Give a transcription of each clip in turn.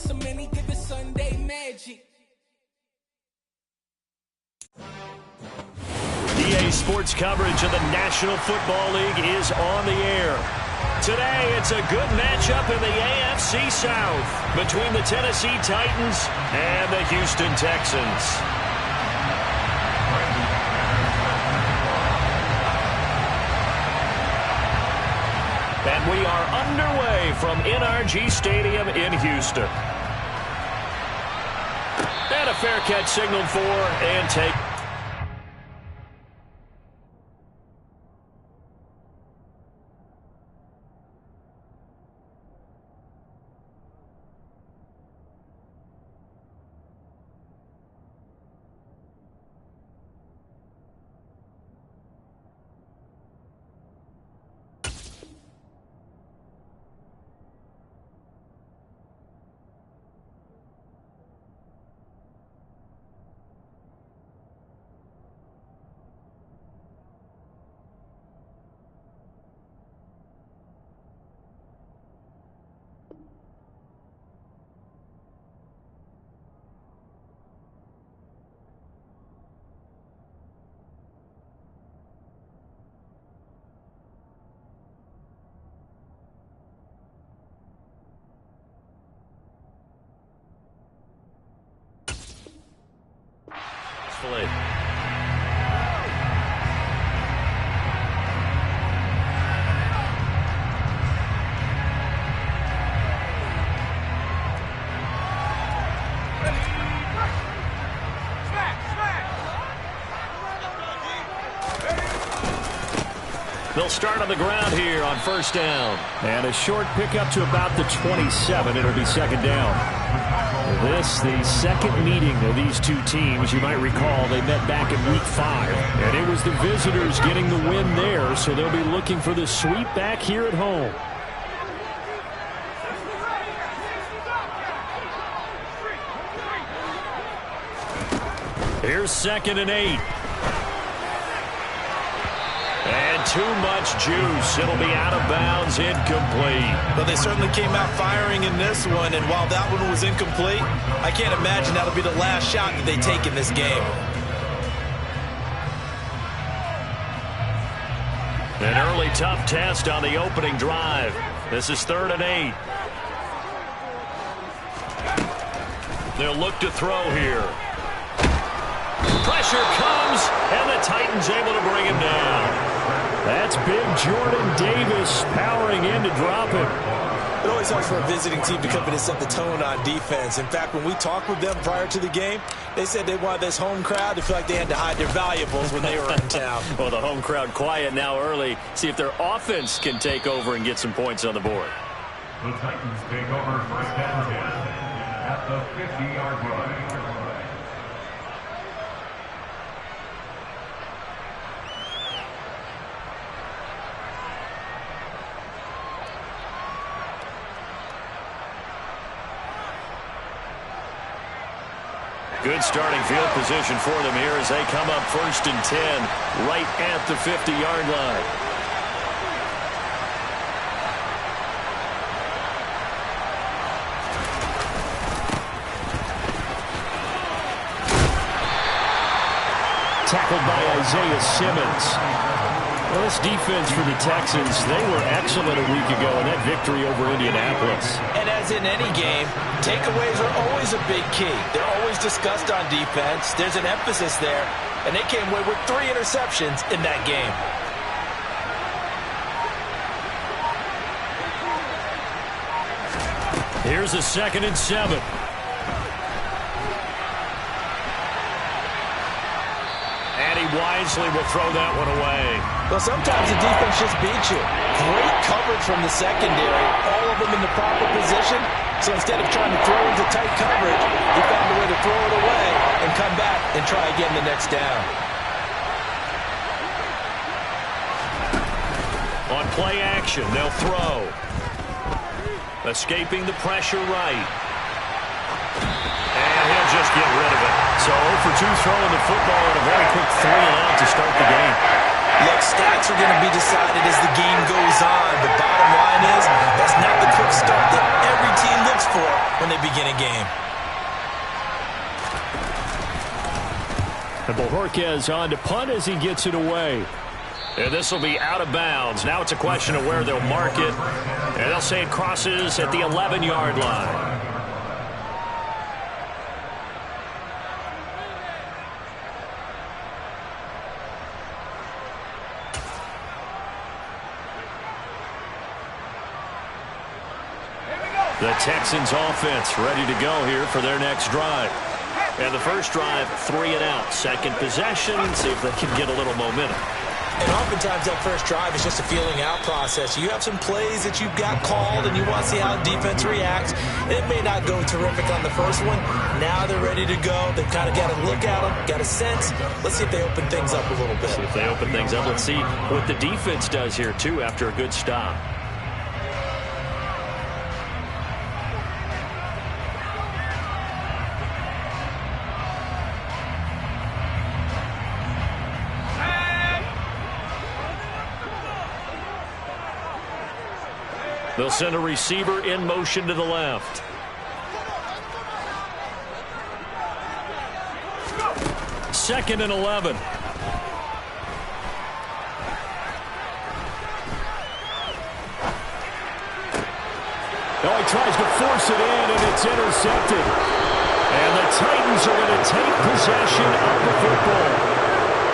some any given Sunday magic. TBA sports coverage of the National Football League is on the air. Today, it's a good matchup in the AFC South between the Tennessee Titans and the Houston Texans. And we are underway from NRG Stadium in Houston. And a fair catch signaled for and take. They'll start on the ground here on first down. And a short pickup to about the 27. It'll be second down. This, the second meeting of these two teams. You might recall they met back in week 5. And it was the visitors getting the win there, so they'll be looking for the sweep back here at home. Here's 2nd and 8. And too much juice. It'll be out of bounds, incomplete. Well, they certainly came out firing in this one, and while that one was incomplete, I can't imagine that'll be the last shot that they take in this game. An early tough test on the opening drive. This is 3rd and 8. They'll look to throw here. Pressure comes, and the Titans able to bring him down. That's big Jordan Davis powering in to drop him. It always helps for a visiting team to come in and set the tone on defense. In fact, when we talked with them prior to the game, they said they wanted this home crowd to feel like they had to hide their valuables when they were in town. Well, the home crowd quiet now early. See if their offense can take over and get some points on the board. The Titans take over first and 10 at the 50-yard line. Good starting field position for them here as they come up 1st and 10 right at the 50-yard line. Tackled by Isaiah Simmons. Well, this defense for the Texans, they were excellent a week ago in that victory over Indianapolis. And as in any game, takeaways are always a big key. They're always discussed on defense. There's an emphasis there, and they came away with 3 interceptions in that game. Here's a 2nd and 7. And he wisely will throw that one away. Well, sometimes the defense just beats you. Great coverage from the secondary. All of them in the proper position. So instead of trying to throw into tight coverage, he found a way to throw it away and come back and try again the next down. On play action, they'll throw. Escaping the pressure right. And he'll just get rid of it. So 0 for 2 throwing the football and a very quick 3 and out to start the game. Look, stats are going to be decided as the game goes on, but bottom line is that's not the quick start that every team looks for when they begin a game. And Bojorquez on to punt as he gets it away. And this will be out of bounds. Now it's a question of where they'll mark it. And they'll say it crosses at the 11-yard line. The Texans offense ready to go here for their next drive. And the first drive, 3 and out. Second possession, see if they can get a little momentum. And oftentimes that first drive is just a feeling out process. You have some plays that you've got called and you want to see how defense reacts. It may not go terrific on the first one. Now they're ready to go. They've kind of got to look at them, got a sense. Let's see if they open things up a little bit. See if they open things up. Let's see what the defense does here, too, after a good stop. They'll send a receiver in motion to the left. Second and 11. Oh, he tries to force it in, and it's intercepted. And the Titans are going to take possession of the football.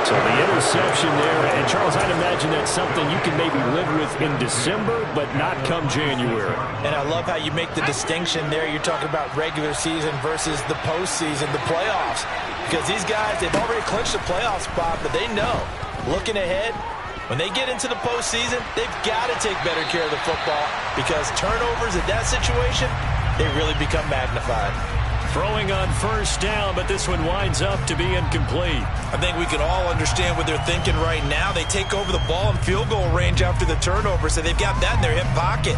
So the interception there, and Charles, I'd imagine that's something you can maybe live with in December, but not come January. And I love how you make the distinction there. You're talking about regular season versus the postseason, the playoffs. Because these guys, they've already clinched the playoff spot, but they know, looking ahead, when they get into the postseason, they've got to take better care of the football because turnovers in that situation, they really become magnified. Throwing on first down, but this one winds up to be incomplete. I think we can all understand what they're thinking right now. They take over the ball in field goal range after the turnover, so they've got that in their hip pocket.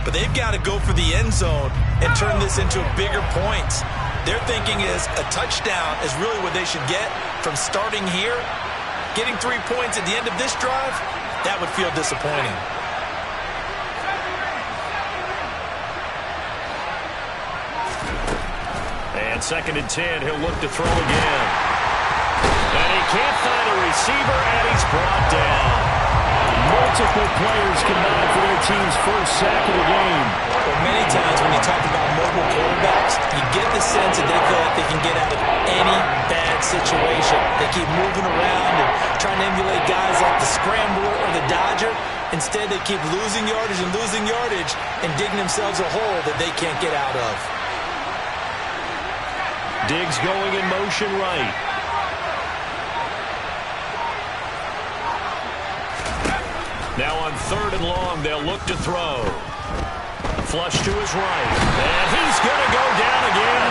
But they've got to go for the end zone and turn this into bigger points. Their thinking is a touchdown is really what they should get from starting here. Getting 3 points at the end of this drive, that would feel disappointing. And second and 10, he'll look to throw again. And he can't find a receiver, and he's brought down. Multiple players combined for their team's first sack of the game. Well, many times when you talk about mobile quarterbacks, you get the sense that they feel like they can get out of any bad situation. They keep moving around and trying to emulate guys like the Scrambler or the Dodger. Instead, they keep losing yardage and digging themselves a hole that they can't get out of. Diggs going in motion right. Now on third and long, they'll look to throw. Flush to his right. And he's going to go down again.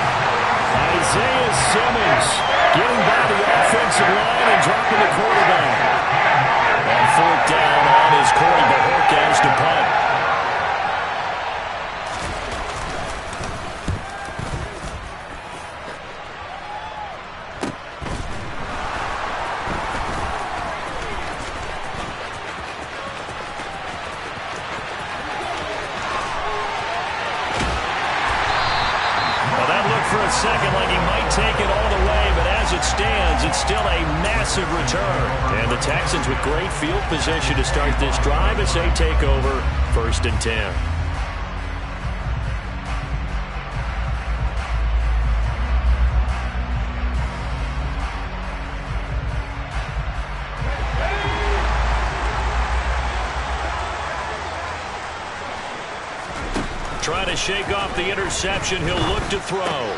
Isaiah Simmons getting by the offensive line and dropping the quarterback. On fourth down on his Corey Bojorquez to punt. Second, like he might take it all the way, but as it stands, it's still a massive return. And the Texans with great field position to start this drive as they take over first and 10. Trying to shake off the interception. He'll look to throw.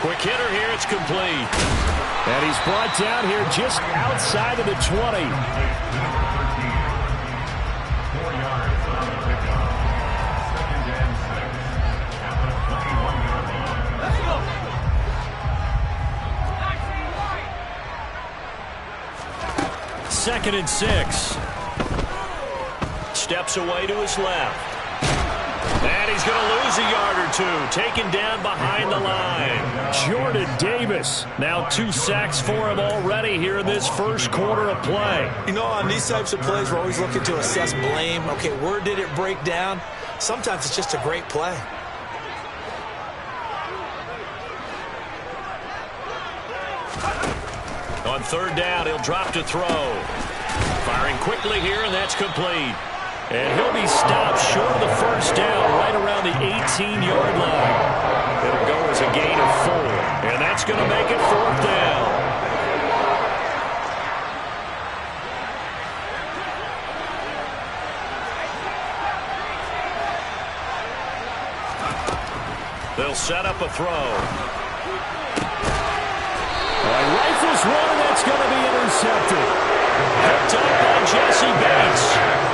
Quick hitter here. It's complete. And he's brought down here just outside of the 20. 4 yards on the pickup. Second and 6 at the 21-yard line. Let's go. Second and 6. Steps away to his left. And he's going to lose a yard or two. Taken down behind the line. Jordan Davis. Now 2 sacks for him already here in this first quarter of play. You know, on these types of plays, we're always looking to assess blame. Okay, where did it break down? Sometimes it's just a great play. On 3rd down, he'll drop to throw. Firing quickly here, and that's complete. And he'll be stopped short of the first down right around the 18-yard line. It'll go as a gain of 4, and that's going to make it 4th down. They'll set up a throw. Rifles one, and that's going to be intercepted. Picked up by Jesse Bates.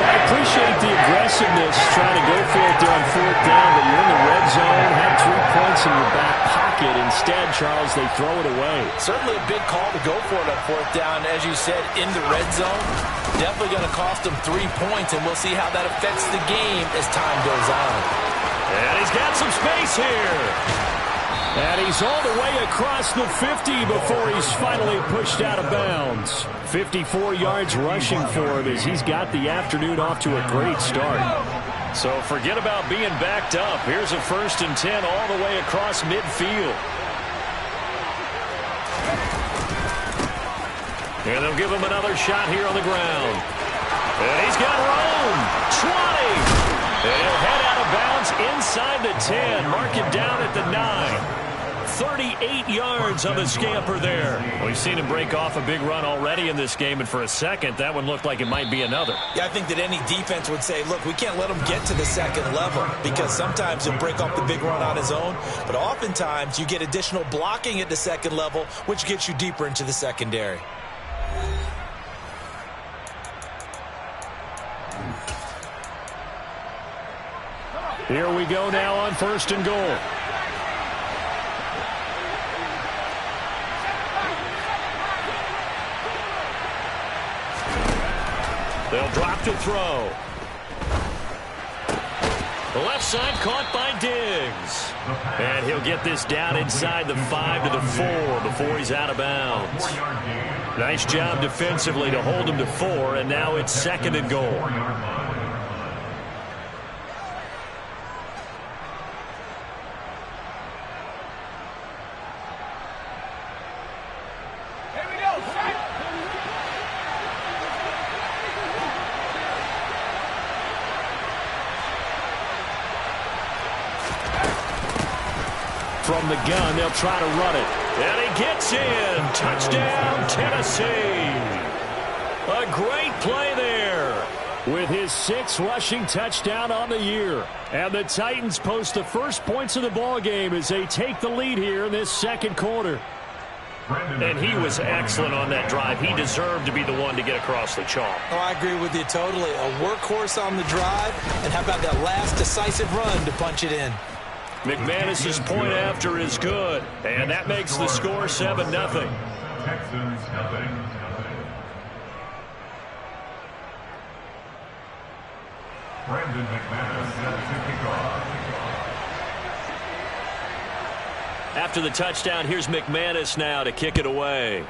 I appreciate the aggressiveness, trying to go for it there on 4th down, but you're in the red zone, had 3 points in your back pocket. Instead, Charles, they throw it away. Certainly a big call to go for it on 4th down. As you said, in the red zone, definitely going to cost them 3 points, and we'll see how that affects the game as time goes on. And he's got some space here. And he's all the way across the 50 before he's finally pushed out of bounds. 54 yards rushing for him as he's got the afternoon off to a great start. So forget about being backed up. Here's a 1st and 10 all the way across midfield. And they'll give him another shot here on the ground. And he's got room. 20. And he'll head out of bounds inside the 10. Mark it down at the 9. 38 yards on the scamper there. Well, we've seen him break off a big run already in this game, and for a second, that one looked like it might be another. Yeah, I think that any defense would say, look, we can't let him get to the 2nd level, because sometimes he'll break off the big run on his own, but oftentimes you get additional blocking at the 2nd level, which gets you deeper into the secondary. Here we go now on 1st and goal. They'll drop to throw. The left side caught by Diggs. And he'll get this down inside the 5 to the 4 before he's out of bounds. Nice job defensively to hold him to 4, and now it's 2nd and goal. From the gun, they'll try to run it. And he gets in. Touchdown, Tennessee. A great play there with his 6th rushing touchdown on the year. And the Titans post the first points of the ball game as they take the lead here in this 2nd quarter. And he was excellent on that drive. He deserved to be the one to get across the chalk. Oh, I agree with you totally. A workhorse on the drive. And how about that last decisive run to punch it in? McManus's point after is good, and that makes the score 7-0. Texans nothing. Brandon McManus set to kick off. After the touchdown, here's McManus now to kick it away.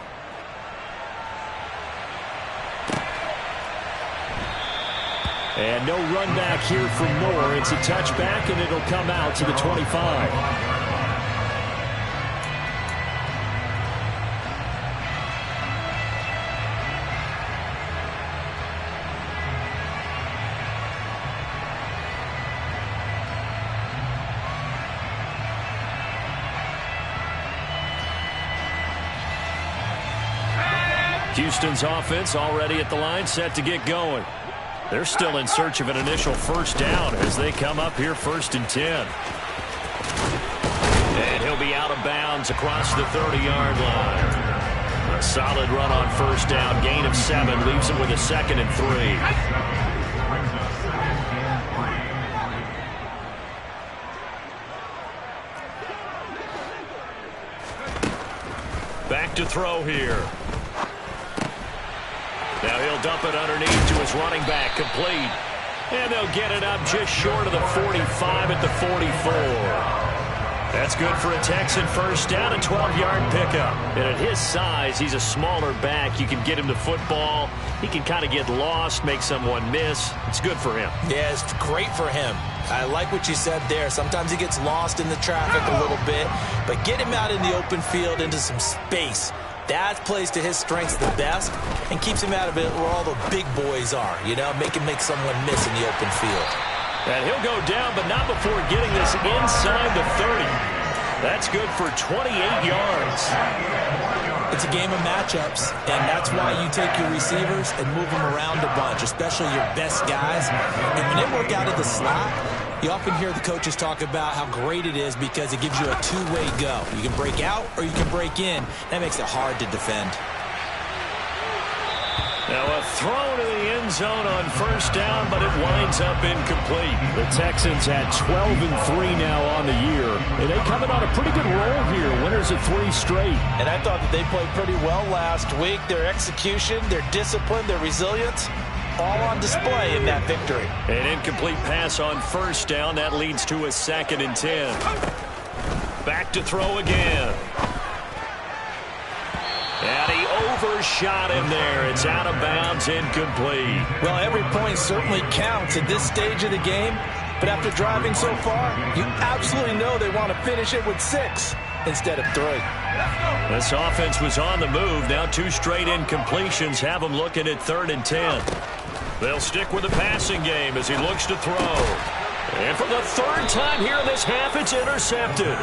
And no run back here for Moore. It's a touchback, and it'll come out to the 25. Houston's offense already at the line, set to get going. They're still in search of an initial first down as they come up here 1st and 10. And he'll be out of bounds across the 30-yard line. A solid run on 1st down. Gain of 7 leaves him with a 2nd and 3. Back to throw here. Now he'll dump it underneath to his running back, complete. And they'll get it up just short of the 45 at the 44. That's good for a Texan first down, a 12-yard pickup. And at his size, he's a smaller back. You can get him the football. He can kind of get lost, make someone miss. It's good for him. Yeah, it's great for him. I like what you said there. Sometimes he gets lost in the traffic a little bit, but get him out in the open field into some space. That plays to his strengths the best and keeps him out of it where all the big boys are, you know, make someone miss in the open field. And he'll go down, but not before getting this inside the 30. That's good for 28 yards. It's a game of matchups, and that's why you take your receivers and move them around a bunch, especially your best guys. And when they work out of the slot, you often hear the coaches talk about how great it is because it gives you a two-way go. You can break out or you can break in. That makes it hard to defend. Now a throw to the end zone on first down, but it winds up incomplete. The Texans at 12-3 now on the year. And they coming on a pretty good roll here. Winners of 3 straight. And I thought that they played pretty well last week. Their execution, their discipline, their resilience, all on display in that victory. An incomplete pass on first down. That leads to a 2nd and 10. Back to throw again. And he overshot him there. It's out of bounds, incomplete. Well, every point certainly counts at this stage of the game. But after driving so far, you absolutely know they want to finish it with 6 instead of 3. This offense was on the move. Now 2 straight incompletions have them looking at 3rd and 10. They'll stick with the passing game as he looks to throw. And for the 3rd time here in this half, it's intercepted.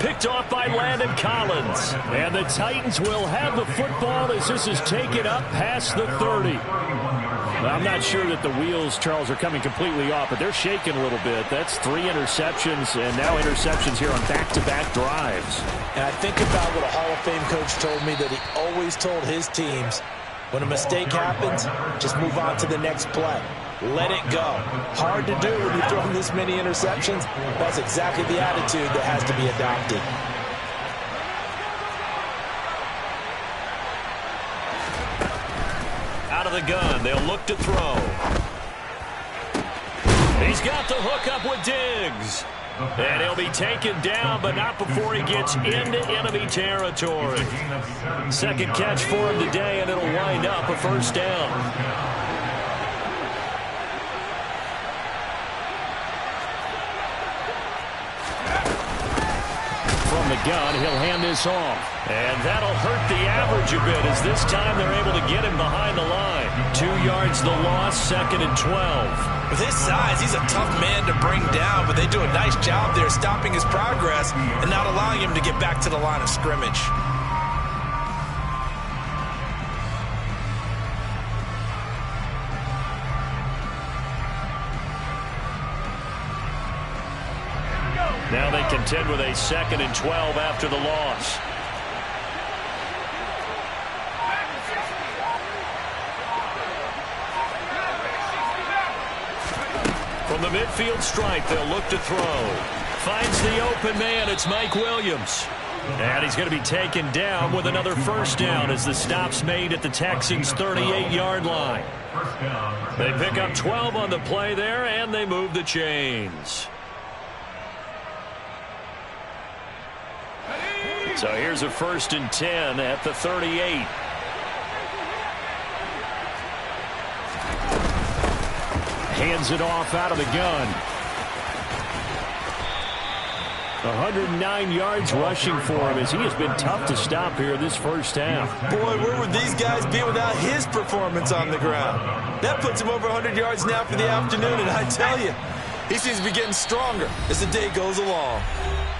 Picked off by Landon Collins. And the Titans will have the football as this is taken up past the 30. I'm not sure that the wheels, Charles, are coming completely off, but they're shaking a little bit. That's 3 interceptions, and now interceptions here on back-to-back drives. And I think about what a Hall of Fame coach told me that he always told his teams, when a mistake happens, just move on to the next play. Let it go. Hard to do when you're throwing this many interceptions. That's exactly the attitude that has to be adopted. Out of the gun, they'll look to throw. He's got the hook up with Diggs. And he'll be taken down, but not before he gets into enemy territory. 2nd catch for him today, and it'll wind up a first down. From the gun, he'll hand this off. And that'll hurt the average a bit as this time they're able to get him behind the line. 2 yards the loss, 2nd and 12. With his size, he's a tough man to bring down, but they do a nice job there stopping his progress and not allowing him to get back to the line of scrimmage. Now they contend with a 2nd and 12 after the loss. From the midfield stripe, they'll look to throw. Finds the open man. It's Mike Williams. And he's going to be taken down with another first down as the stop's made at the Texans' 38-yard line. They pick up 12 on the play there, and they move the chains. So here's a 1st and 10 at the 38. Hands it off out of the gun. 109 yards rushing for him as he has been tough to stop here this first half. Boy, where would these guys be without his performance on the ground? That puts him over 100 yards now for the afternoon, and I tell you, he seems to be getting stronger as the day goes along.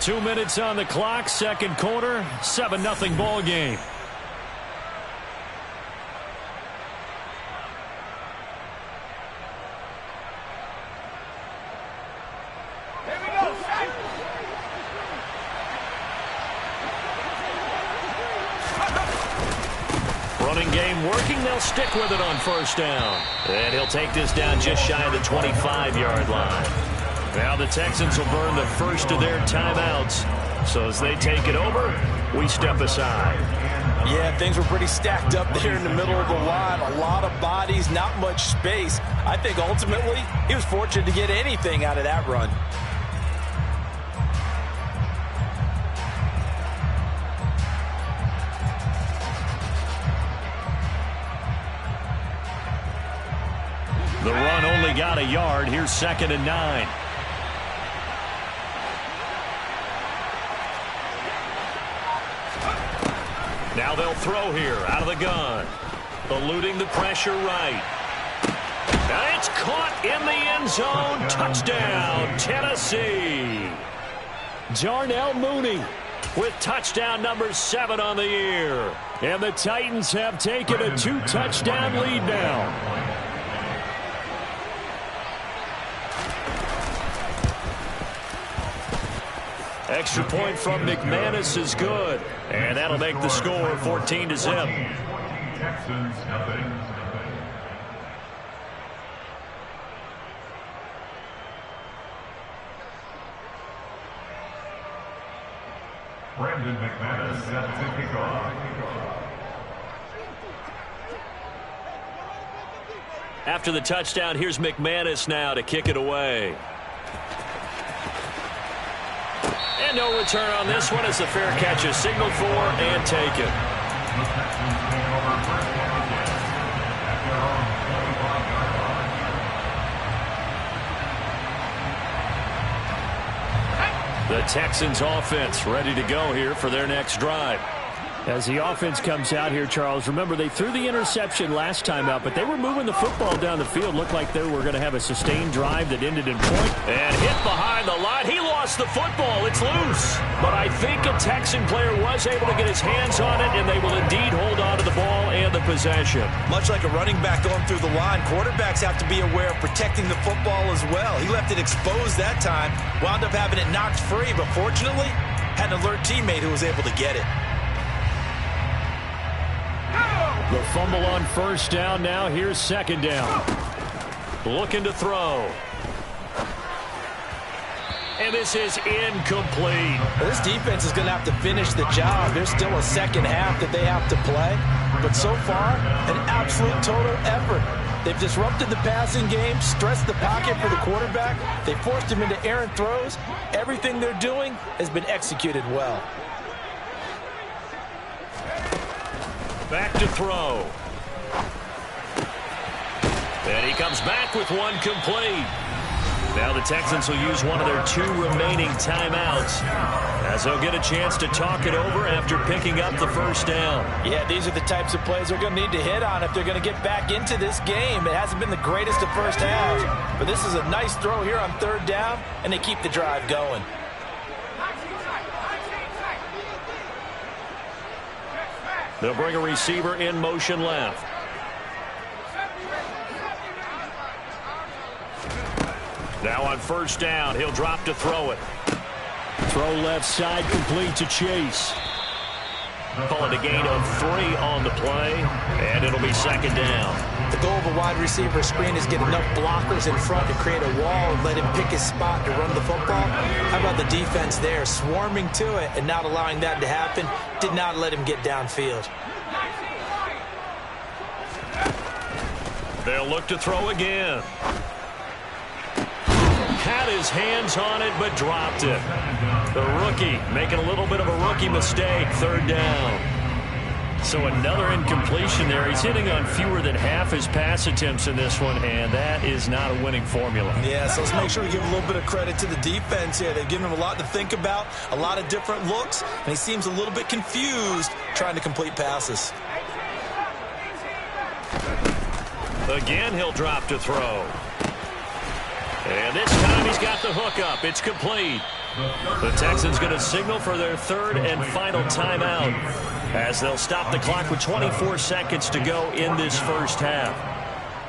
2 minutes on the clock, 2nd quarter, 7-0 ball game. Running game working, they'll stick with it on first down. And he'll take this down just shy of the 25-yard line. Now the Texans will burn the first of their timeouts. So as they take it over, we step aside. Yeah, things were pretty stacked up there in the middle of the line. A lot of bodies, not much space. I think ultimately he was fortunate to get anything out of that run. got a yard. Here's 2nd and 9. Now they'll throw here out of the gun. Eluding the pressure right. And it's caught in the end zone. Touchdown, Tennessee. Darnell Mooney with touchdown number 7 on the year. And the Titans have taken a 2-touchdown lead now. Extra point from McManus is good. And that'll make the score 14-0. Texans nothing. Brandon McManus set to kick off. After the touchdown, here's McManus now to kick it away. And no return on this one as the fair catch is signaled for and taken. The Texans take over first down again at their own 25-yard line. The Texans offense ready to go here for their next drive. As the offense comes out here, Charles, remember they threw the interception last time out, but they were moving the football down the field. Looked like they were going to have a sustained drive that ended in point. And hit behind the line. He lost the football. It's loose. But I think a Texan player was able to get his hands on it, and they will indeed hold on to the ball and the possession. Much like a running back going through the line, quarterbacks have to be aware of protecting the football as well. He left it exposed that time, wound up having it knocked free, but fortunately had an alert teammate who was able to get it. The fumble on first down. Now here's 2nd down. Looking to throw. And this is incomplete. Well, this defense is going to have to finish the job. There's still a second half that they have to play. But so far, an absolute total effort. They've disrupted the passing game, stressed the pocket for the quarterback. They forced him into errant throws. Everything they're doing has been executed well. Back to throw. And he comes back with one complete. Now the Texans will use one of their 2 remaining timeouts as they'll get a chance to talk it over after picking up the first down. Yeah, these are the types of plays they're going to need to hit on if they're going to get back into this game. It hasn't been the greatest of first halves, but this is a nice throw here on 3rd down, and they keep the drive going. They'll bring a receiver in motion left. Now on first down, he'll drop to throw it. Throw left side, complete to Chase. Call it a gain of 3 on the play, and it'll be 2nd down. The goal of a wide receiver screen is get enough blockers in front to create a wall and let him pick his spot to run the football. How about the defense there, swarming to it and not allowing that to happen? Did not let him get downfield. They'll look to throw again. Had his hands on it, but dropped it. The rookie making a little bit of a rookie mistake, 3rd down. So another incompletion there. He's hitting on fewer than half his pass attempts in this one, and that is not a winning formula. Yeah, so let's make sure we give a little bit of credit to the defense here. They've given him a lot to think about, a lot of different looks, and he seems a little bit confused trying to complete passes. Again, he'll drop to throw. And this time he's got the hook up. It's complete. The Texans going to signal for their 3rd and final timeout as they'll stop the clock with 24 seconds to go in this first half.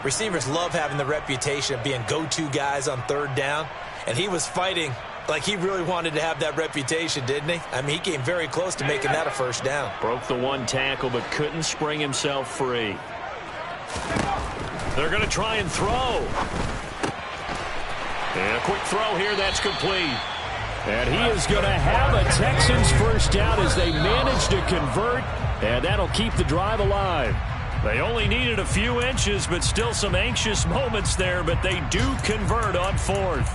Receivers love having the reputation of being go-to guys on 3rd down, and he was fighting like he really wanted to have that reputation, didn't he? I mean, he came very close to making that a first down. Broke the 1 tackle but couldn't spring himself free. They're going to try and throw. And a quick throw here, that's complete. And he is going to have a Texans first down as they manage to convert, and that'll keep the drive alive. They only needed a few inches, but still some anxious moments there, but they do convert on 4th.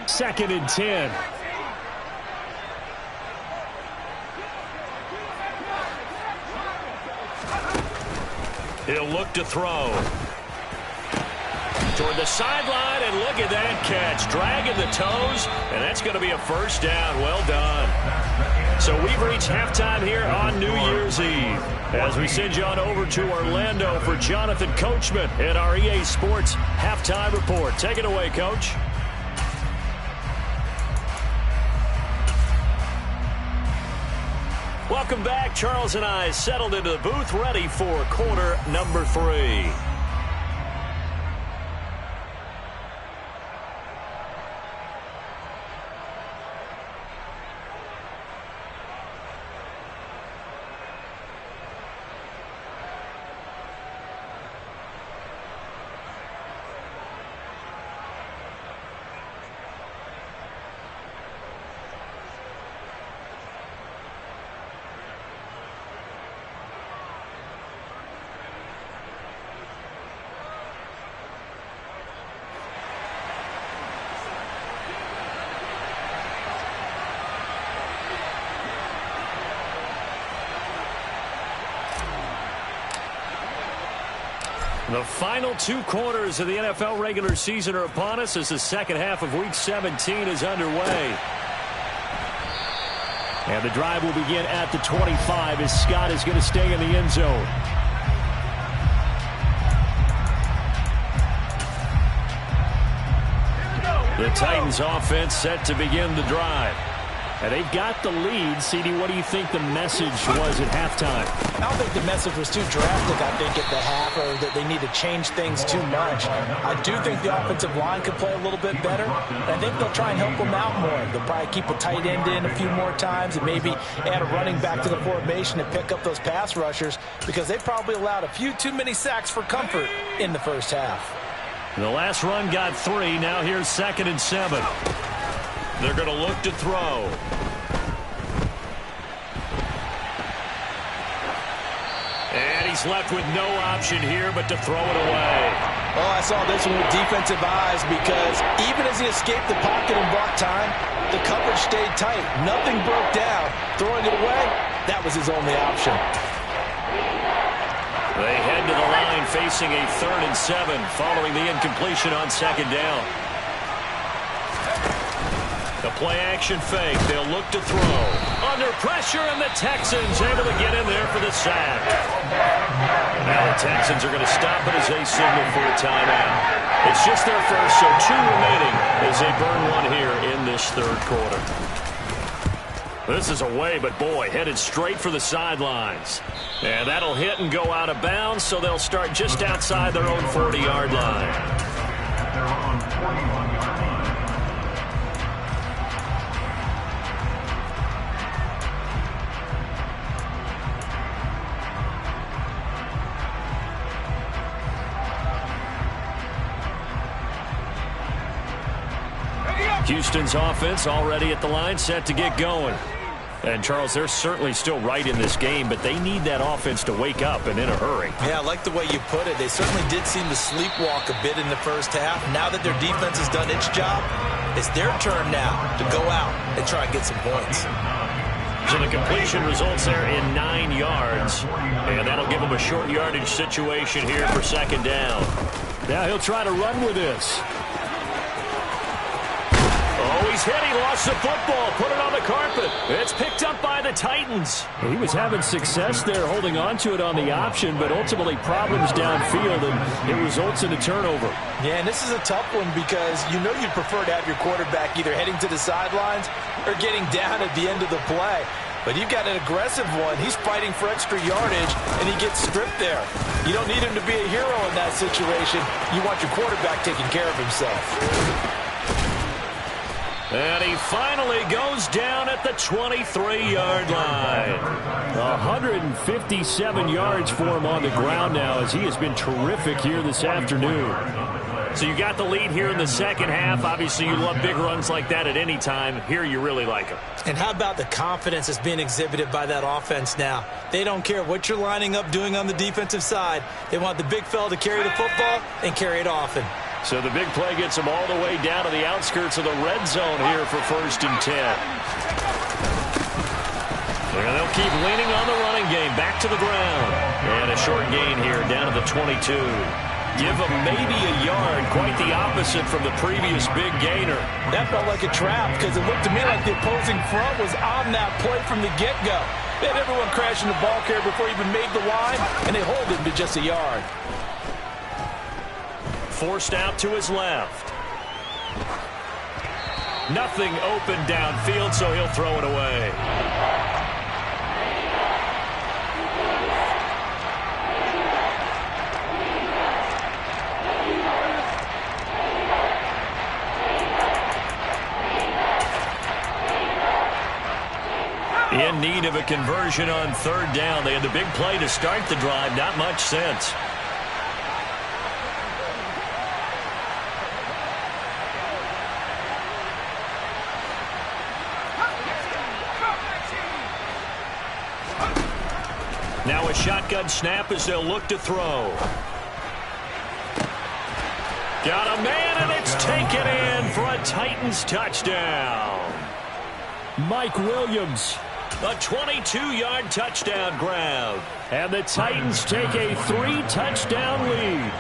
Second and 10. He'll look to throw. Toward the sideline, and look at that catch. Dragging the toes, and that's going to be a first down. Well done. So we've reached halftime here on New Year's Eve. As we send you on over to Orlando for Jonathan Coachman in our EA Sports Halftime Report. Take it away, Coach. Welcome back. Charles and I settled into the booth, ready for quarter number 3. The final 2 quarters of the NFL regular season are upon us as the second half of Week 17 is underway. And the drive will begin at the 25 as Scott is going to stay in the end zone. The Titans offense set to begin the drive. And they've got the lead. CD, what do you think the message was at halftime? I don't think the message was too drastic, I think, at the half, or that they need to change things too much. I do think the offensive line could play a little bit better. And I think they'll try and help them out more. They'll probably keep a tight end in a few more times and maybe add a running back to the formation and pick up those pass rushers, because they probably allowed a few too many sacks for comfort in the first half. The last run got 3. Now here's 2nd and 7. They're going to look to throw. And he's left with no option here but to throw it away. Oh, I saw this one with defensive eyes, because even as he escaped the pocket and bought time, the coverage stayed tight. Nothing broke down. Throwing it away, that was his only option. They head to the line facing a 3rd and 7 following the incompletion on 2nd down. The play-action fake. They'll look to throw. Under pressure, and the Texans able to get in there for the sack. Now the Texans are going to stop it as they signal for a timeout. It's just their first, so 2 remaining as they burn 1 here in this 3rd quarter. This is away, but boy, headed straight for the sidelines. And that'll hit and go out of bounds, so they'll start just outside their own 40-yard line. At their own 41-yard line. Houston's offense already at the line, set to get going. And, Charles, they're certainly still right in this game, but they need that offense to wake up and in a hurry. Yeah, I like the way you put it. They certainly did seem to sleepwalk a bit in the first half. Now that their defense has done its job, it's their turn now to go out and try and get some points. So the completion results there in 9 yards, and that'll give them a short yardage situation here for 2nd down. Now he'll try to run with this. Oh, he's hit. He lost the football. Put it on the carpet. It's picked up by the Titans. He was having success there holding on to it on the option, but ultimately problems downfield, and it results in a turnover. Yeah, and this is a tough one, because you know you'd prefer to have your quarterback either heading to the sidelines or getting down at the end of the play. But you've got an aggressive one. He's fighting for extra yardage, and he gets stripped there. You don't need him to be a hero in that situation. You want your quarterback taking care of himself. And he finally goes down at the 23-yard line. 157 yards for him on the ground now, as he has been terrific here this afternoon. So you got the lead here in the second half. Obviously, you love big runs like that at any time. Here you really like them. And how about the confidence that's being exhibited by that offense now? They don't care what you're lining up doing on the defensive side. They want the big fella to carry the football and carry it often. So the big play gets them all the way down to the outskirts of the red zone here for 1st and 10. And they'll keep leaning on the running game. Back to the ground. And a short gain here down to the 22. Give them maybe a yard. Quite the opposite from the previous big gainer. That felt like a trap because it looked to me like the opposing front was on that play from the get-go. They had everyone crashing the ball carrier before he even made the line, and they hold him to just a yard. Forced out to his left. Nothing open downfield, so he'll throw it away. In need of a conversion on third down. They had the big play to start the drive. Not much sense. Now a shotgun snap as they'll look to throw. Got a man, and it's taken in for a Titans touchdown. Mike Williams. A 22-yard touchdown grab. And the Titans take a 3-touchdown lead.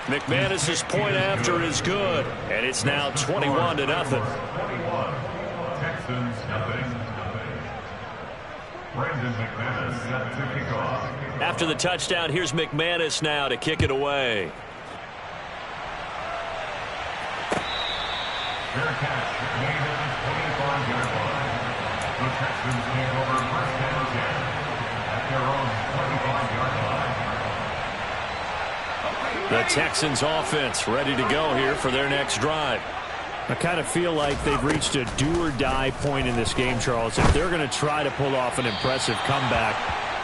McManus's point after is good. And it's now 21-0. 21. Texans nothing. Brandon McManus set to kick off. After the touchdown, here's McManus now to kick it away. Fair catch made at the 25-yard line. The Texans take over first and 10 at their own 25-yard line. The Texans offense ready to go here for their next drive. I kind of feel like they've reached a do-or-die point in this game, Charles. If they're going to try to pull off an impressive comeback,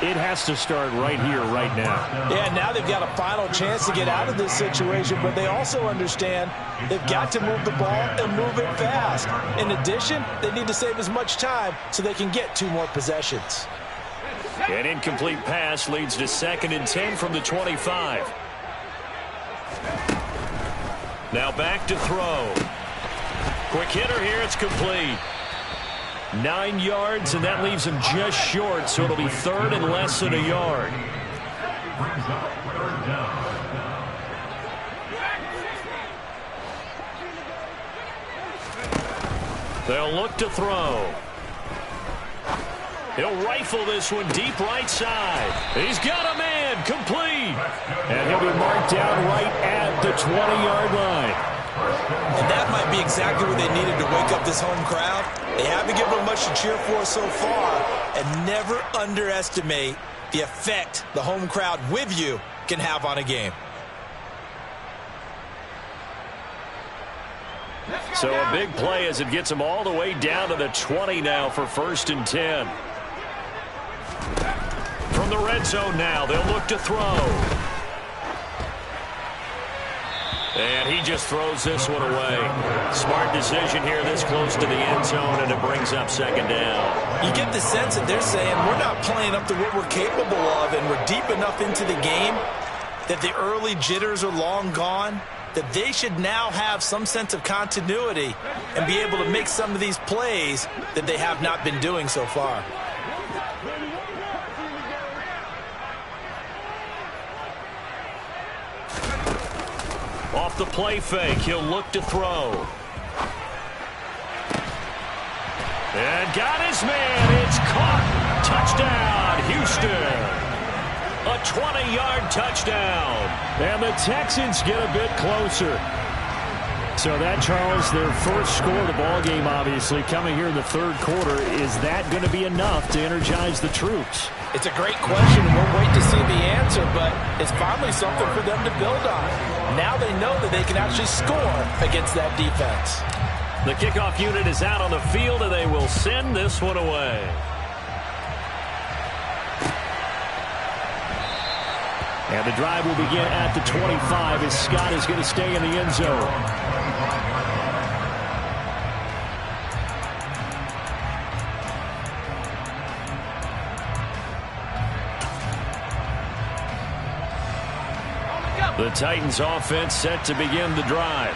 it has to start right here, right now. Yeah, now they've got a final chance to get out of this situation, but they also understand they've got to move the ball and move it fast. In addition, they need to save as much time so they can get 2 more possessions. An incomplete pass leads to 2nd and 10 from the 25. Now back to throw. Quick hitter here, it's complete. 9 yards, and that leaves him just short, so it'll be 3rd and less than a yard. Brings up 3rd down. They'll look to throw. He'll rifle this one deep right side. He's got a man, complete. And he'll be marked down right at the 20-yard line. And that might be exactly what they needed to wake up this home crowd. They haven't given them much to cheer for so far, and never underestimate the effect the home crowd with you can have on a game. So a big play as it gets them all the way down to the 20 now for 1st and 10. From the red zone now, they'll look to throw. And he just throws this one away. Smart decision here this close to the end zone, and it brings up 2nd down. You get the sense that they're saying we're not playing up to what we're capable of, and we're deep enough into the game that the early jitters are long gone, that they should now have some sense of continuity and be able to make some of these plays that they have not been doing so far. Off the play fake, he'll look to throw. And got his man. It's caught. Touchdown, Houston. A 20-yard touchdown. And the Texans get a bit closer. So that, Charles, their first score of the ballgame, obviously, coming here in the 3rd quarter. Is that going to be enough to energize the troops? It's a great question, and we'll wait to see the answer, but it's finally something for them to build on. Now they know that they can actually score against that defense. The kickoff unit is out on the field, and they will send this one away. And the drive will begin at the 25 as Scott is going to stay in the end zone. The Titans offense set to begin the drive.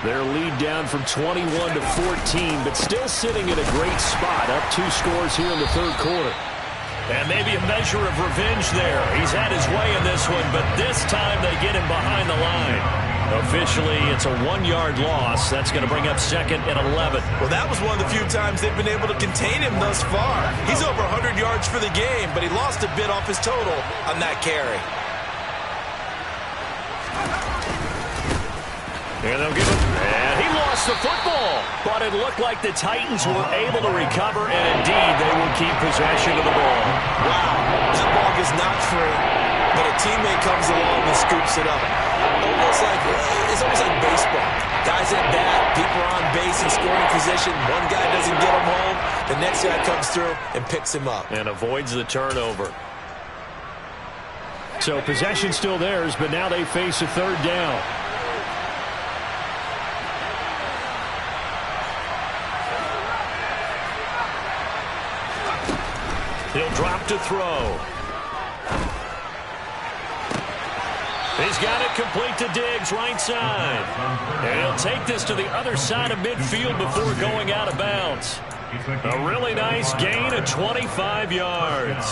Their lead down from 21 to 14, but still sitting in a great spot, up 2 scores here in the third quarter. And maybe a measure of revenge there. He's had his way in this one, but this time they get him behind the line. Officially, it's a 1-yard loss. That's going to bring up second and 11. Well, that was one of the few times they've been able to contain him thus far. He's over 100 yards for the game, but he lost a bit off his total on that carry. And they'll give him, and he lost the football. But it looked like the Titans were able to recover, and indeed they will keep possession of the ball. Wow, that ball is not free, but a teammate comes along and scoops it up. It's almost like baseball. Guys at bat, people are on base in scoring position. One guy doesn't get him home. The next guy comes through and picks him up. And avoids the turnover. So possession still theirs, but now they face a third down. He'll drop to throw. He's got it complete to Diggs, right side. And he'll take this to the other side of midfield before going out of bounds. A really nice gain of 25 yards.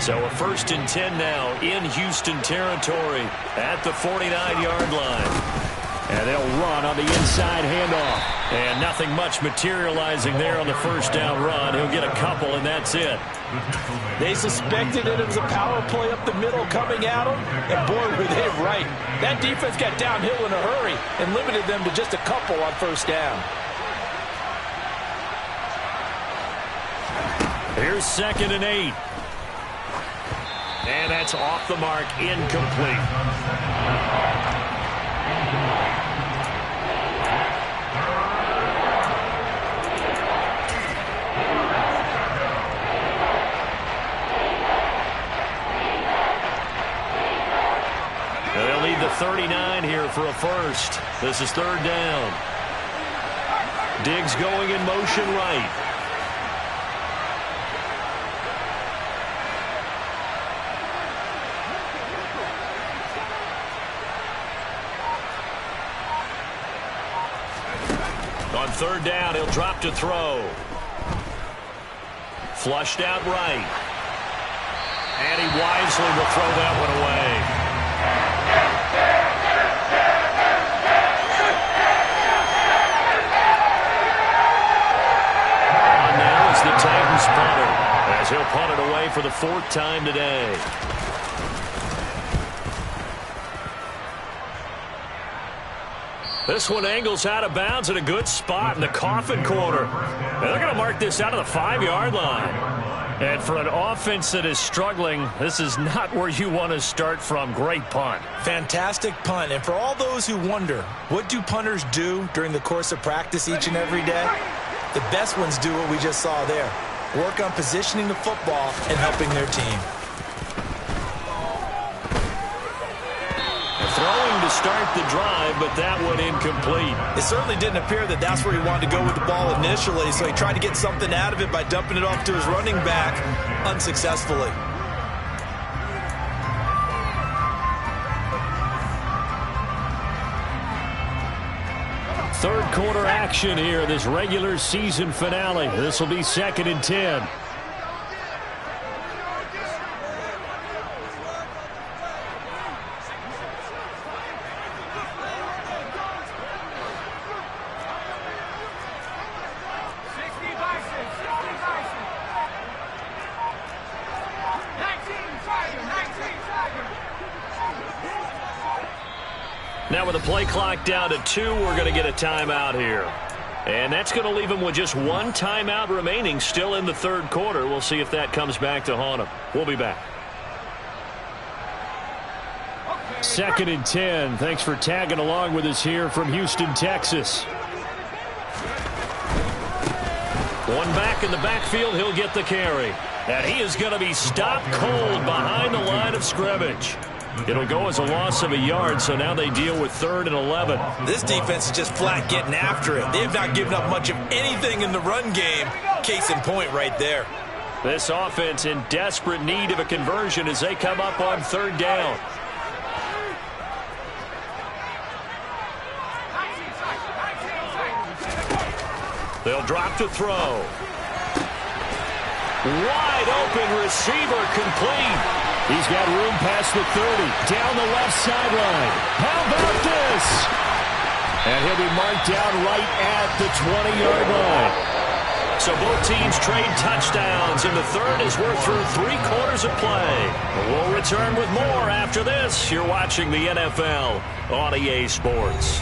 So a 1st and 10 now in Houston territory at the 49-yard line. And they'll run on the inside handoff. And nothing much materializing there on the first down run. He'll get a couple, and that's it. They suspected it was a power play up the middle coming at them, and boy, were they right. That defense got downhill in a hurry and limited them to just a couple on first down. Here's 2nd and 8. And that's off the mark, incomplete. They'll lead the 39 here for a first. This is 3rd down. Diggs going in motion right. On 3rd down, he'll drop to throw. Flushed out right. And he wisely will throw that one away. On now is the Titans punter, as he'll punt it away for the 4th time today. This one angles out of bounds at a good spot in the coffin corner. And they're going to mark this out of the 5-yard line. And for an offense that is struggling, this is not where you want to start from. Great punt. Fantastic punt. And for all those who wonder, what do punters do during the course of practice each and every day? The best ones do what we just saw there. Work on positioning the football and helping their team. Throwing to start the drive, but that one incomplete. It certainly didn't appear that that's where he wanted to go with the ball initially, so he tried to get something out of it by dumping it off to his running back unsuccessfully. Third quarter action here, this regular season finale. This will be 2nd and 10. Now with the play clock down to 2, we're going to get a timeout here. And that's going to leave him with just 1 timeout remaining still in the third quarter. We'll see if that comes back to haunt him. We'll be back. 2nd and 10. Thanks for tagging along with us here from Houston, Texas. One back in the backfield. He'll get the carry. And he is going to be stopped cold behind the line of scrimmage. It'll go as a loss of a yard, so now they deal with 3rd and 11. This defense is just flat getting after it. They have not given up much of anything in the run game. Case in point right there. This offense in desperate need of a conversion as they come up on 3rd down. They'll drop to throw. Wide open receiver complete. He's got room past the 30. Down the left sideline. How about this? And he'll be marked down right at the 20-yard line. So both teams trade touchdowns in the third as we're through 3 quarters of play. We'll return with more after this. You're watching the NFL on EA Sports.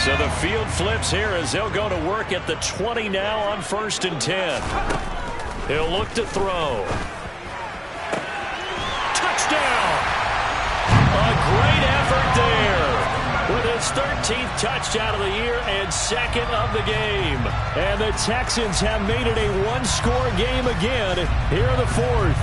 So the field flips here as they'll go to work at the 20 now on 1st and 10. He'll look to throw. Touchdown! A great effort there with his 13th touchdown of the year and 2nd of the game. And the Texans have made it a one-score game again here in the 4th.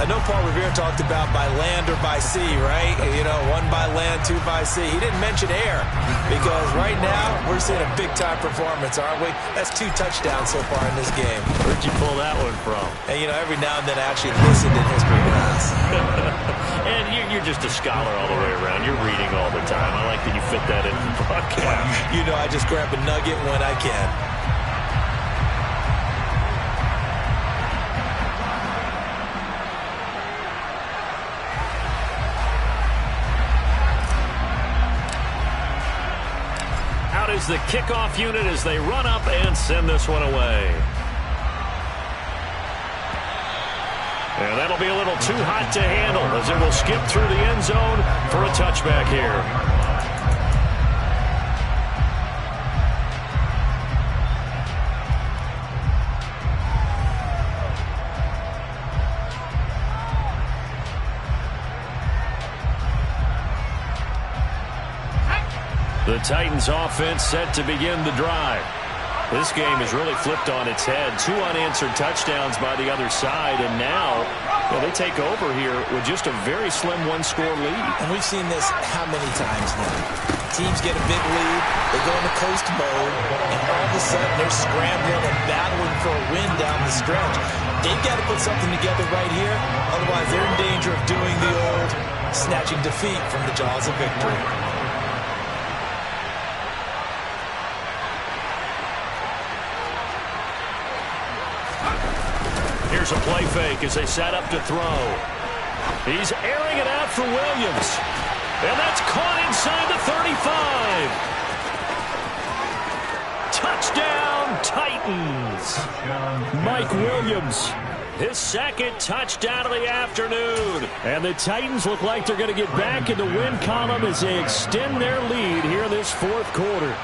I know Paul Revere talked about by land or by sea, right? You know, 1 by land, 2 by sea. He didn't mention air because right now we're seeing a big-time performance, aren't we? That's 2 touchdowns so far in this game. Where'd you pull that one from? And, you know, every now and then I actually listened in history class. And you're just a scholar all the way around. You're reading all the time. I like that you fit that in the broadcast. You know, I just grab a nugget when I can. Is the kickoff unit as they run up and send this one away. And that'll be a little too hot to handle as it will skip through the end zone for a touchback here. The Titans offense set to begin the drive. This game has really flipped on its head. 2 unanswered touchdowns by the other side, and now they take over here with just a very slim 1-score lead. And we've seen this how many times now? Teams get a big lead, they go into coast mode, and all of a sudden they're scrambling and battling for a win down the stretch. They've got to put something together right here, otherwise they're in danger of doing the old snatching defeat from the jaws of victory. Here's a play fake as they set up to throw. He's airing it out for Williams. And that's caught inside the 35. Touchdown, Titans. Mike Williams, his 2nd touchdown of the afternoon. And the Titans look like they're going to get back in the win column as they extend their lead here in this 4th quarter.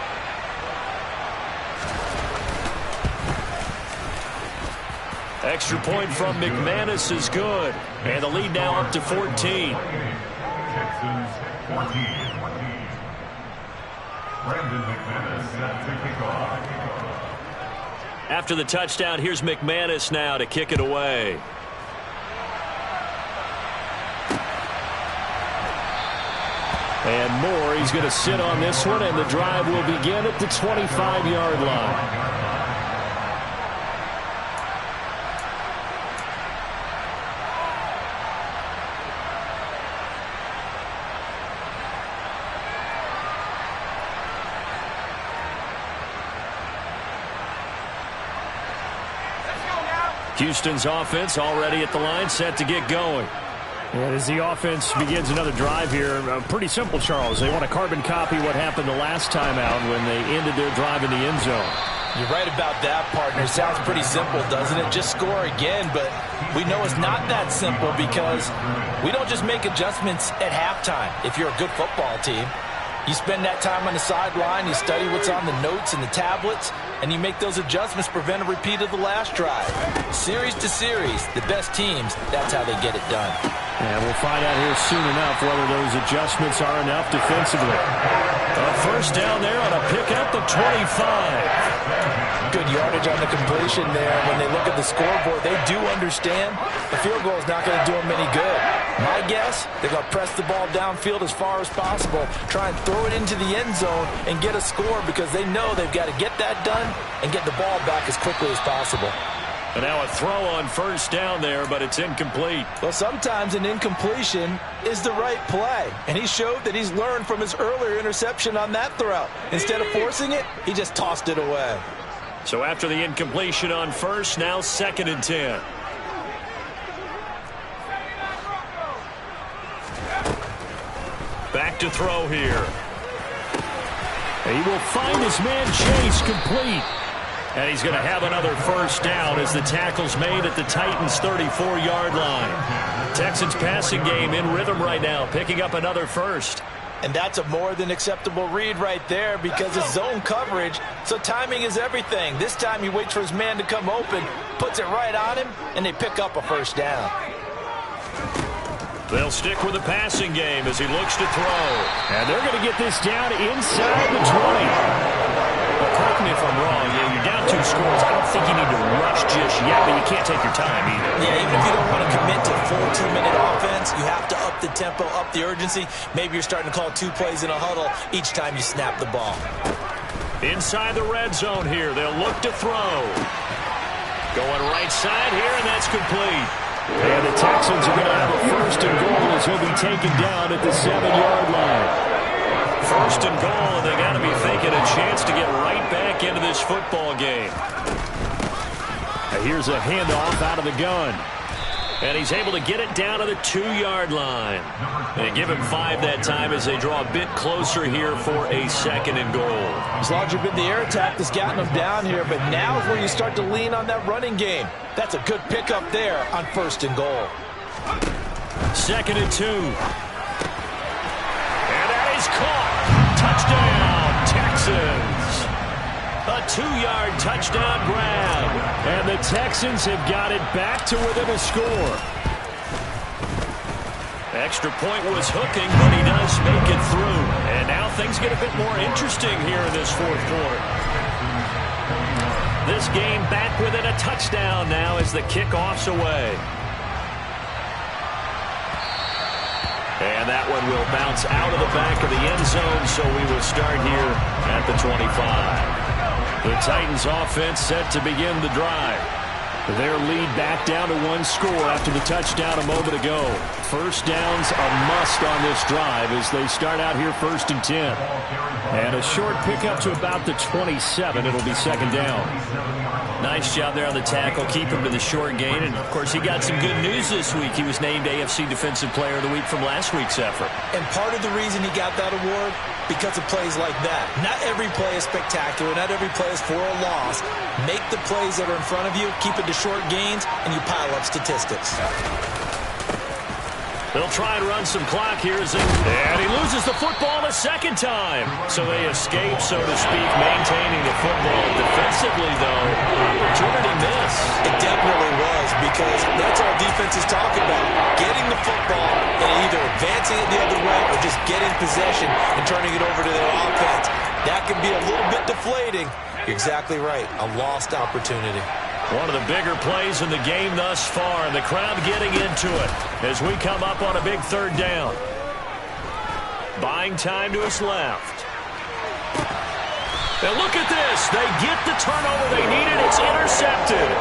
Extra point from McManus is good. And the lead now up to 14. Texans 14. Brandon McManus set to kick off. After the touchdown, here's McManus now to kick it away. And Moore, he's going to sit on this one, and the drive will begin at the 25-yard line. Houston's offense already at the line, set to get going. And as the offense begins another drive here, pretty simple, Charles. They want to carbon copy what happened the last time out when they ended their drive in the end zone. You're right about that, partner. Sounds pretty simple, doesn't it? Just score again, but we know it's not that simple because we don't just make adjustments at halftime if you're a good football team. You spend that time on the sideline, you study what's on the notes and the tablets, and you make those adjustments, prevent a repeat of the last drive. Series to series, the best teams, that's how they get it done. And we'll find out here soon enough whether those adjustments are enough defensively. A first down there on a pickup of 25. Good yardage on the completion there. When they look at the scoreboard, they do understand the field goal is not going to do them any good. My guess, they're going to press the ball downfield as far as possible, try and throw it into the end zone and get a score because they know they've got to get that done and get the ball back as quickly as possible. And now a throw on first down there, but it's incomplete. Well, sometimes an incompletion is the right play. And he showed that he's learned from his earlier interception on that throw. Instead of forcing it, he just tossed it away. So after the incompletion on first, now 2nd and 10. Back to throw here. He will find his man Chase complete. And he's going to have another first down as the tackle's made at the Titans' 34-yard line. Texans passing game in rhythm right now, picking up another first. And that's a more than acceptable read right there because it's zone coverage, so timing is everything. This time he waits for his man to come open, puts it right on him, and they pick up a first down. They'll stick with the passing game as he looks to throw. And they're going to get this down inside the 20. Well, correct me if I'm wrong. Yeah, you're down 2 scores. I don't think you need to rush just yet, but you can't take your time either. Yeah, even if you don't want to commit to a full 2-minute offense, you have to up the tempo, up the urgency. Maybe you're starting to call 2 plays in a huddle each time you snap the ball. Inside the red zone here, they'll look to throw. Going right side here, and that's complete. And the Texans are going to have a first and goal as he'll be taken down at the 7-yard line. First and goal, and they got to be thinking a chance to get right back into this football game. And here's a handoff out of the gun. And he's able to get it down to the 2-yard line. They give him 5 that time as they draw a bit closer here for a 2nd and goal. As long as you've been the air attack that's gotten them down here, but now is where you start to lean on that running game. That's a good pickup there on 1st and goal. 2nd and 2. And that is caught. Touchdown, Texans. A 2-yard touchdown grab. And the Texans have got it back to within a score. Extra point was hooking, but he does make it through. And now things get a bit more interesting here in this 4th quarter. This game back within a touchdown now as the kickoff's away. And that one will bounce out of the back of the end zone, so we will start here at the 25. The Titans offense set to begin the drive. Their lead back down to 1 score after the touchdown a moment ago. First down's a must on this drive as they start out here 1st and 10. And a short pickup to about the 27. It'll be 2nd down. Nice job there on the tackle. Keep him to the short gain. And, of course, he got some good news this week. He was named AFC Defensive Player of the Week from last week's effort. And part of the reason he got that award, because of plays like that. Not every play is spectacular. Not every play is for a loss. Make the plays that are in front of you, keep it to short gains, and you pile up statistics. They'll try and run some clock here. And he loses the football a 2nd time. So they escape, so to speak, maintaining the football. Defensively, though, opportunity miss. It definitely was, because that's all defenses talk about. Getting the football and either advancing it the other way or just getting possession and turning it over to their offense. That can be a little bit deflating. You're exactly right. A lost opportunity. One of the bigger plays in the game thus far, and the crowd getting into it as we come up on a big 3rd down. Buying time to his left. And look at this. They get the turnover they needed. It's intercepted.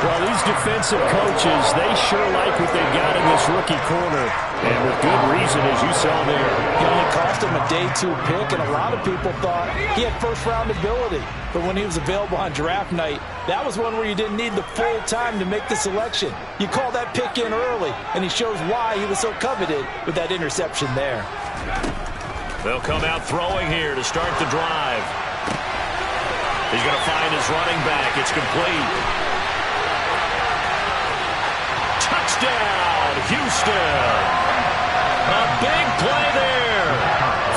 Well, these defensive coaches, they sure like what they've got in this rookie corner. And with good reason, as you saw there. It only cost him a day 2 pick, and a lot of people thought he had 1st-round ability. But when he was available on draft night, that was one where you didn't need the full time to make the selection. You call that pick in early, and he shows why he was so coveted with that interception there. They'll come out throwing here to start the drive. He's going to find his running back. It's complete. Touchdown, Houston. A big play there.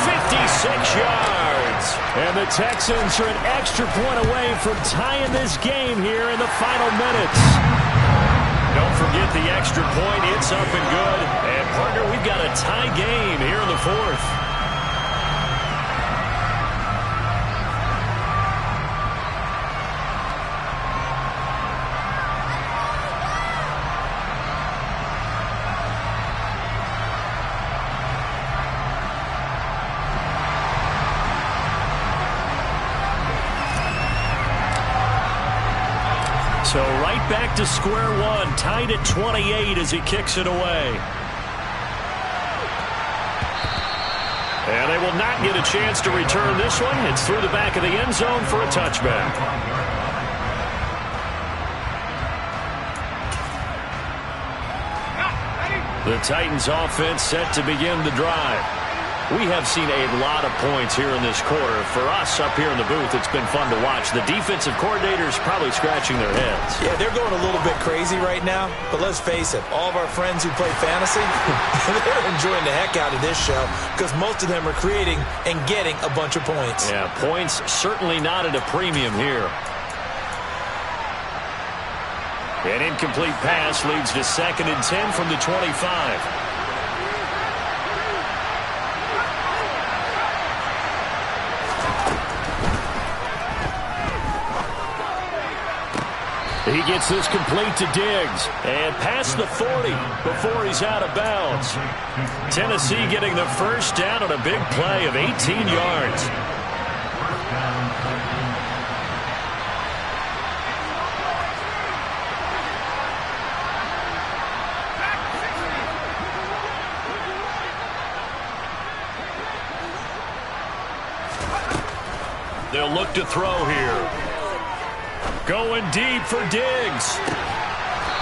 56 yards. And the Texans are an extra point away from tying this game here in the final minutes. Don't forget the extra point. It's up and good. And, partner, we've got a tie game here in the 4th. So right back to square one, tied at 28 as he kicks it away. And they will not get a chance to return this one. It's through the back of the end zone for a touchback. The Titans offense set to begin the drive. We have seen a lot of points here in this quarter. For us up here in the booth, it's been fun to watch. The defensive coordinators probably scratching their heads. Yeah, they're going a little bit crazy right now. But let's face it, all of our friends who play fantasy, they're enjoying the heck out of this show because most of them are creating and getting a bunch of points. Yeah, points certainly not at a premium here. An incomplete pass leads to 2nd and 10 from the 25. He gets this complete to Diggs and past the 40 before he's out of bounds. Tennessee getting the first down on a big play of 18 yards. They'll look to throw here. Going deep for Diggs.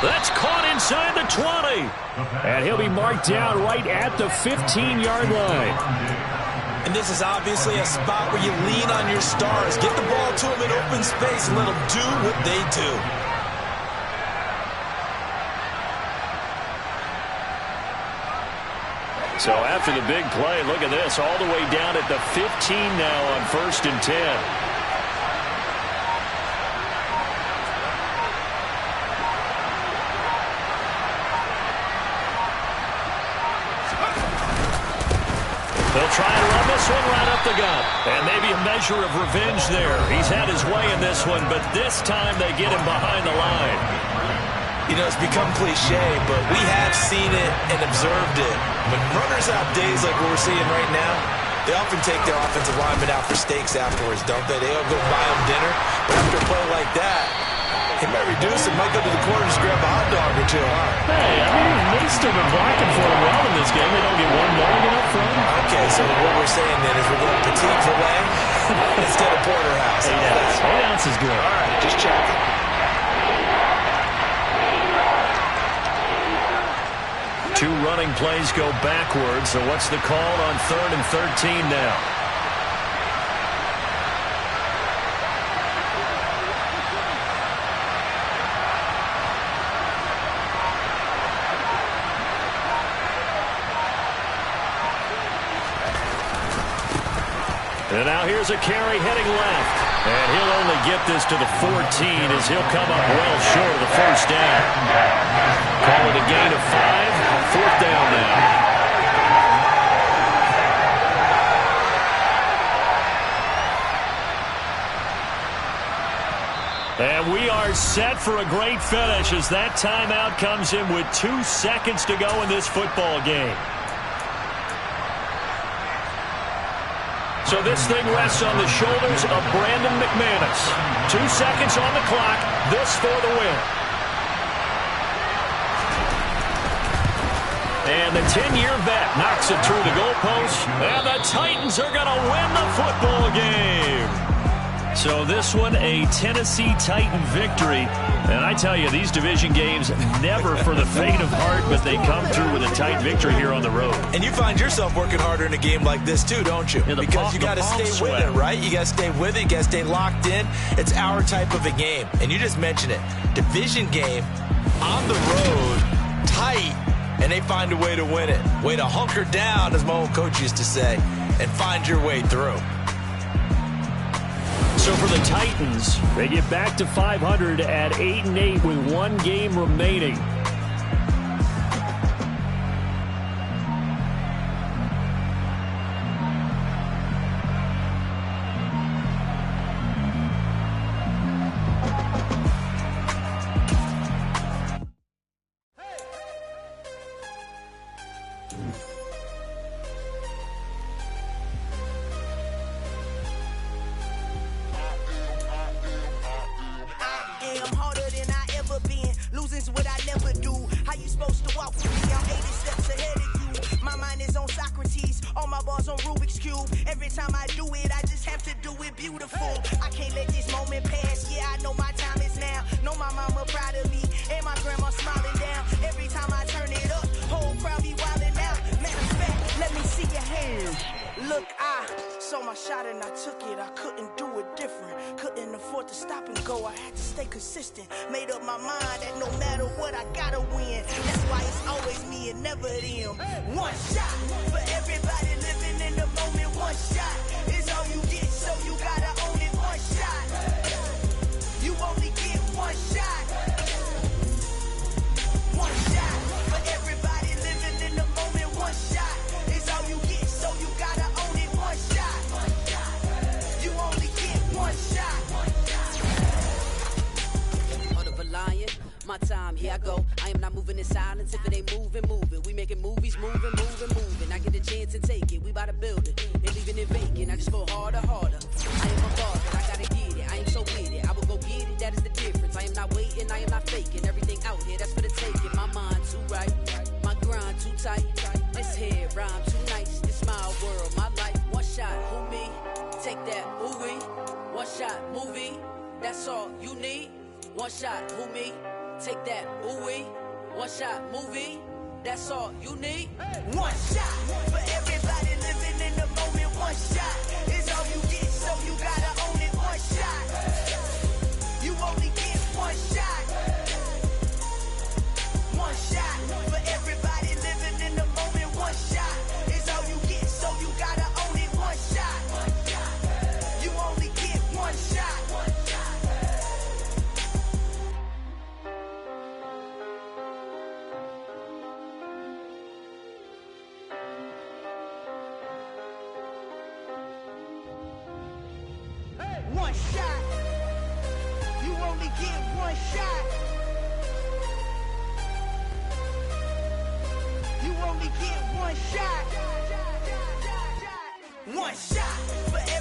That's caught inside the 20. And he'll be marked down right at the 15-yard line. And this is obviously a spot where you lean on your stars. Get the ball to them in open space and let them do what they do. So after the big play, look at this, all the way down at the 15 now on 1st and 10. They'll try and run this one right up the gut. And maybe a measure of revenge there. He's had his way in this one, but this time they get him behind the line. You know, it's become cliche, but we have seen it and observed it. When runners have days like what we're seeing right now, they often take their offensive linemen out for steaks afterwards, don't they? They all go buy them dinner. But after a play like that, he might reduce it, might go to the corner and just grab a hot dog or two, huh? Hey, I mean, they've still been blocking for him well in this game. They don't get one bargain up front. Okay, so what we're saying then is we're going petite filet instead of porterhouse. 8 ounce. 8 ounce is good. All right, just checking. Two running plays go backwards, so what's the call on 3rd and 13 now? And now here's a carry heading left. And he'll only get this to the 14 as he'll come up well short of the first down. Call it a gain of 5. 4th down now. And we are set for a great finish as that timeout comes in with 2 seconds to go in this football game. So this thing rests on the shoulders of Brandon McManus. 2 seconds on the clock. This for the win. And the 10-year vet knocks it through the goalpost. And the Titans are going to win the football game. So this one, a Tennessee Titan victory. And I tell you, these division games, never for the faint of heart, but they come through with a tight victory here on the road. And you find yourself working harder in a game like this too, don't you? Yeah, because you got to stay with it, right? You got to stay with it. You got to stay locked in. It's our type of a game. And you just mentioned it. Division game, on the road, tight, and they find a way to win it. Way to hunker down, as my old coach used to say, and find your way through. So for the Titans, they get back to 500 at 8-8 with 1 game remaining. I am harder than I Socrates. All my bars on Rubik's Cube. Every time I do it, I just have to do it beautiful. I can't let this moment pass. Yeah, I know my time is now. Know my mama proud of me, and my grandma smiling down. Every time I turn it up, whole crowd be wildin' out. Matter of fact, let me see your hands. Look, I saw my shot and I took it. I couldn't do it different. Couldn't afford to stop and go. I had to stay consistent. Made up my mind that no matter what, I gotta win. That's why it's always me and never them. One shot for everybody living in the moment. One shot is all you get, so you gotta own it. One shot. You only get one shot. One shot for everybody living in the moment. One shot is all you get, so you gotta own it. One shot. You only get one shot. Heart of a lion, my time, here I go. I am not moving in silence. If it ain't moving, move it. We making movies, moving. I get a chance to take it. We bout to build it. Ain't leaving it vacant. I just go harder. I am a baller, I gotta get it. I ain't so with it. I will go get it. That is the difference. I am not waiting. I am not faking. Everything out here, that's for the taking. My mind too right. My grind too tight. This here rhyme too nice. This my world, my life. One shot, who me? Take that, who we? One shot, movie. That's all you need. One shot, who me? Take that, who we? One shot, movie. That's all you need. One shot for everybody living in the moment. One shot is all you get, so you gotta own it. One shot. You only get one shot. One shot for everybody living in the moment. One shot is all you get, so you gotta own it. One shot. You only get one shot. One shot. You only get one shot. You only get one shot. One shot for everybody.